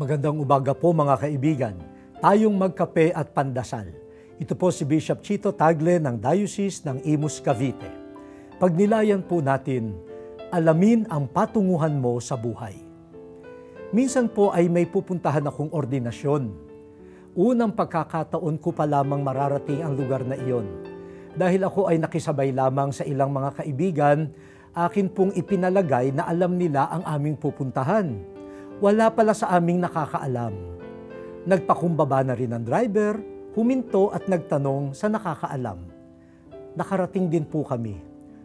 Magandang umaga po mga kaibigan. Tayong magkape at pandasal. Ito po si Bishop Chito Tagle ng Diocese ng Imus, Cavite. Pagnilayan po natin, alamin ang patunguhan mo sa buhay. Minsan po ay may pupuntahan akong ordinasyon. Unang pagkakataon ko pa lamang mararating ang lugar na iyon. Dahil ako ay nakisabay lamang sa ilang mga kaibigan, akin pong ipinalagay na alam nila ang aming pupuntahan. Wala pala sa aming nakakaalam. Nagpakumbaba na rin ang driver, huminto at nagtanong sa nakakaalam. Nakarating din po kami.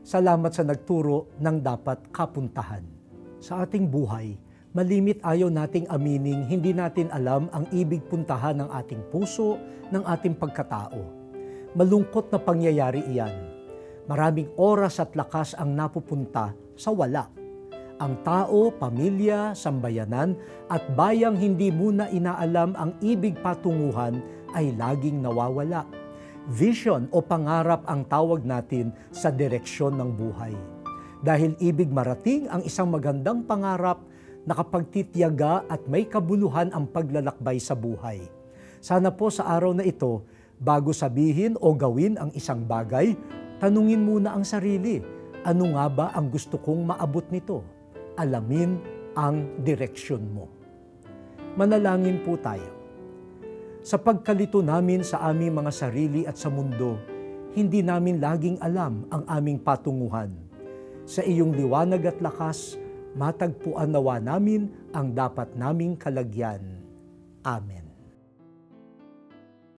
Salamat sa nagturo ng dapat kapuntahan. Sa ating buhay, malimit ayaw nating amining hindi natin alam ang ibig puntahan ng ating puso, ng ating pagkatao. Malungkot na pangyayari iyan. Maraming oras at lakas ang napupunta sa wala. Ang tao, pamilya, sambayanan at bayang hindi muna inaalam ang ibig patunguhan ay laging nawawala. Vision o pangarap ang tawag natin sa direksyon ng buhay. Dahil ibig marating ang isang magandang pangarap, nakapagtitiyaga at may kabuluhan ang paglalakbay sa buhay. Sana po sa araw na ito, bago sabihin o gawin ang isang bagay, tanungin muna ang sarili, ano nga ba ang gusto kong maabot nito? Alamin ang direksyon mo. Manalangin po tayo. Sa pagkalito namin sa aming mga sarili at sa mundo, hindi namin laging alam ang aming patunguhan. Sa iyong liwanag at lakas, matagpuan nawa namin ang dapat naming kalagyan. Amen.